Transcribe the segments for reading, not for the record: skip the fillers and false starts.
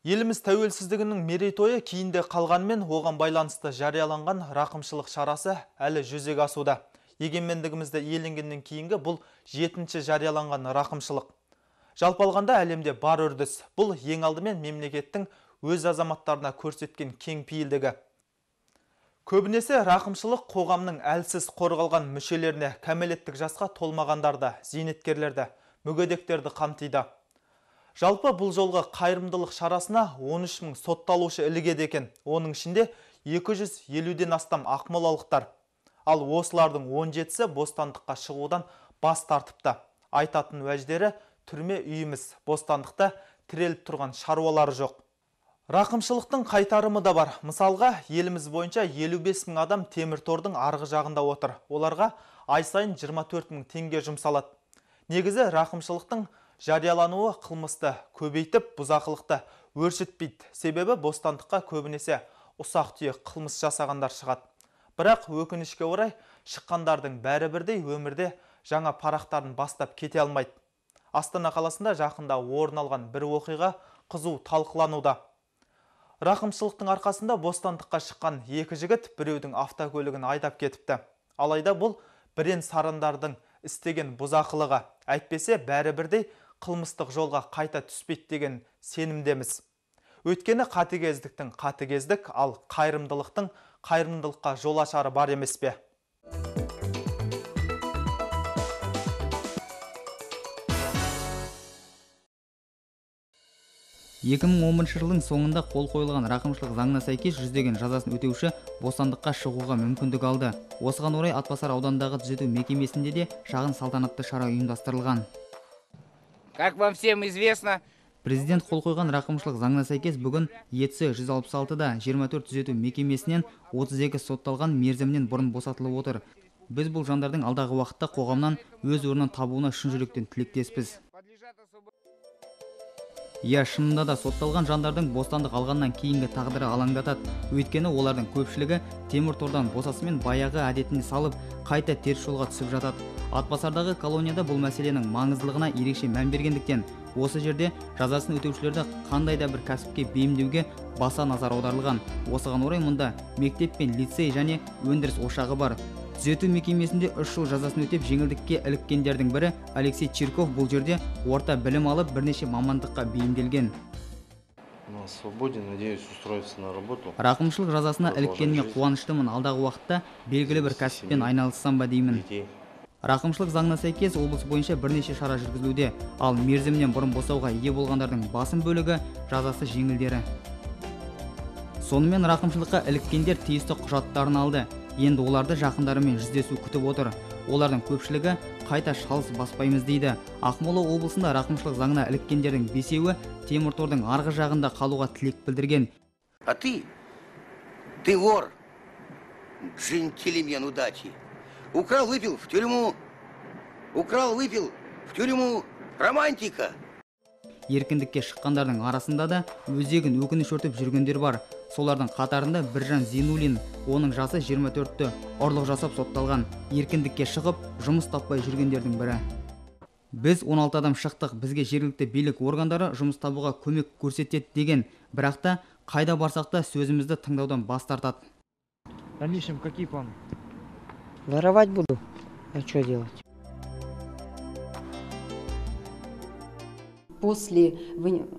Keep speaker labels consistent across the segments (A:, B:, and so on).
A: Еліміз тәуелсіздігінің мерейтойы кейінде қалғанмен оған байланысты жарияланған рақымшылық шарасы әлі жүзеге асуда. Егемендігімізді иеленгеннен кейінгі бұл 7-ші жарияланған рақымшылық. Жалпы алғанда әлемде бар үрдіс. Бұл ең алдымен мемлекеттің өз азаматтарына көрсеткен кең пейілдігі. Көбінесе рақымшылық қоғамның әлсіз қорғалған мүшелеріне, кәмелеттік жасқа толмағандарды, зейнеткерлерді, мүгедектерді қамтиды. Жалпы бұл жолғы қайырымдылық шарасына 13 мың сотталушы ілігеді екен. Оның ішінде 250-ден астам ақмолалықтар. Ал осылардың 17-сі бостандыққа шығудан бас тартыпты. Айтатын уәждері түрме үйіміз, бостандықта тіреліп тұрған шаруалары жоқ. Рақымшылықтың қайтарымы да бар. Мысалға, еліміз бойынша 55 мың адам темір тордың арғы жағында отыр. Оларға ай сайын 24 мың теңге жұмсалады. Негізі рақымшылықтың жариялануы қылмысты көбейтіп, бұзақылықты өршітпейді. Себебі бостандыққа көбінесе ұсақ-түйек қылмыс жасағандар шығады. Бірақ өкінішке орай шыққандардың бәрі бірдей өмірде жаңа парақтарын бастап кете алмайды. Астана қаласында жақында орын алған бір оқиға қызу талқылануда. Рақымшылықтың арқасында бостандыққа шыққан екі жігіт біреудің автокөлігін айдап кетіпті. Алайда бұл бірен сарандардың істеген бұзақылығы. Әйтпесе бәрі бірдей қылмыстық жолға қайта түспейді деген сенімдеміз. Өйткені қатыгездіктің қатыгездік, ал қайырымдылықтың қайырымдылыққа жол ашары бар емес пе?
B: 2010 жылдың соңында қол қойылған рақымшылық заңына сәйкес жүздеген жазасын өтеуші бостандыққа шығуға мүмкіндік алды. Осыған орай Атбасар аудандағы түзету мекемесінде де шағын салтанатты шара ұйымдастырылған.
C: Как вам всем известно,
B: Президент қол қойған рақымшылық заңына сәйкес бүгін ЕЦ 166-да 24 түзету мекемесінен 32 сотталған мерзімінен бұрын босатылып отыр. Біз бұл жандардың алдағы уақытта қоғамнан өз орнын табуына шын жүректен тілектеспіз. Шынында да сотталған жандардың бостандық алғаннан кейінгі тағдыры алаңдатады. Өйткені олардың көпшілігі темір тордан босасымен баяғы әдетіне салып, қайта теріс жолға түсіп жатады. Атбасардағы колонияда бұл мәселенің маңыздылығына ерекше мән бергендіктен, осы жерде жазасын өтеушілерді қандай да бір кәсіпке бейімдеуге баса назар аударылған. Осыған орай мұнда мектеп пен лицей және өндіріс ошағы бар. Түзету мекемесінде 3 жыл жазасын өтеп жеңілдікке іліккендердің бірі Алексей Чирков бұл жерде орта білім алып бірнеше мамандыққа бейімделген. Рақымшылық жазасына іліккеніме қуаныштымын. Алдағы уақытта белгілі бір кәсіппен айналыссам ба деймін. Рақымшылық заңына сәйкес облыс бойынша бірнеше шара жүргізілуде, ал мерзімінен бұрын босауға ие болғандардың басым бөлігі жазасы жеңілдері. Сонымен рақымшылыққа іліккендер тиісті құжаттарын алды. Енді оларды жақындарымен жүздесу күтіп отыр. Олардың көпшілігі қайта шалыс баспаймыз дейді. Ақмола облысында рақымшылық заңына іліккендердің 5-еуі темір тордың арғы жағында қалуға тілек білдірген.
D: А ты вор, джентльмен удачи. Украл, выпил в тюрьму. Украл, выпил в тюрьму. Романтика.
B: Еркіндікке шыққандардың арасында да өзегін өкініш өртіп жүргендер бар. Солардың қатарында Біржан Зинулин, оның жасы 24-ті, ұрлық жасап сотталған. Еркіндікке шығып, жұмыс таппай жүргендердің бірі. Біз 16 адам шықтық, бізге жергілікті билік органдары жұмыс табуға көмек көрсетеді деген, бірақ та қайда барсақ та сөзімізді тыңдаудан бас тартады.
E: В дальнейшем какие планы?
F: Воровать буду. А что делать?
G: После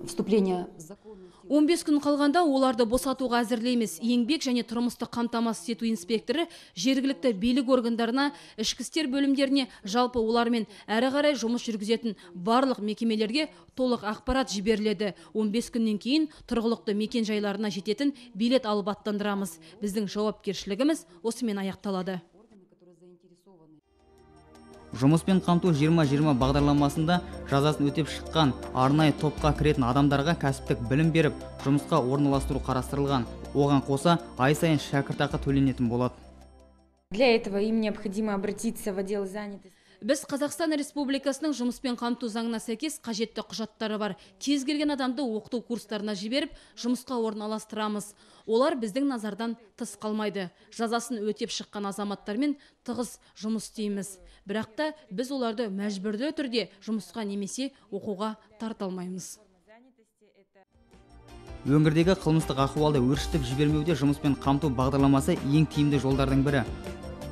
G: вступления в закон 15 күн қалғанда оларды босатуға әзірлейміз. Еңбек және тұрмыстық қамтамасыз ету инспекторы жергілікті билік органдарына, ішкі істер бөлімдеріне, жалпы олармен әрі қарай жұмыс жүргізетін барлық мекемелерге толық ақпарат жіберіледі. 15 күннен кейін тұрғылықты мекен жайларына жететін билет алып аттандырамыз. Біздің жауапкершілігіміз осымен аяқталады.
B: Жұмыспен қамту 20-20 бағдарламасында жазасын өтеп шыққан арнайы топқа кіретін адамдарға кәсіптік білім беріп, жұмысқа орналастыру қарастырылған. Оған қоса ай сайын шәкіртақы төленетін болады.
H: Для этого им необходимо обратиться в отдел занятости.
G: Біз Қазақстан Республикасының жұмыспен қамту заңына сәйкес қажетті құжаттары бар. Кез келген адамды оқыту курстарына жіберіп, жұмысқа орналастырамыз. Олар біздің назардан тыс қалмайды. Жазасын өтеп шыққан азаматтармен тығыз жұмыс істейміз. Бірақ та біз оларды мәжбүрлі түрде жұмысқа немесе оқуға тарта алмаймыз.
B: Өңірдегі қылмыстық ахуалды өршітіп жібермеуде жұмыспен қамту бағдарламасы ең тиімді жолдардың бірі.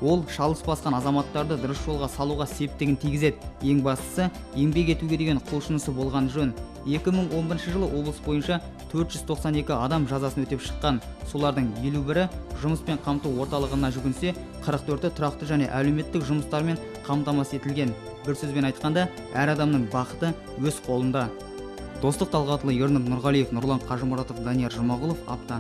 B: Ол шалыс басқан азаматтарды дұрыс жолға салуға септігін тигізеді. Ең бастысы, еңбек етуге деген құлшынысы болған жөн. 2011 жылы облыс бойынша 492 адам жазасын өтеп шыққан. Солардың 51-і жұмыспен қамту орталығына жүгінсе, 44-і тұрақты және әлеуметтік жұмыстармен қамтамасыз етілген. Бір сөзбен айтқанда, әр адамның бақыты өз қолында. Достық Талғатұлы, Ернұр Нұрғалиев, Нұрлан Қажымұратов, Данияр Жұмағұлов, Апта.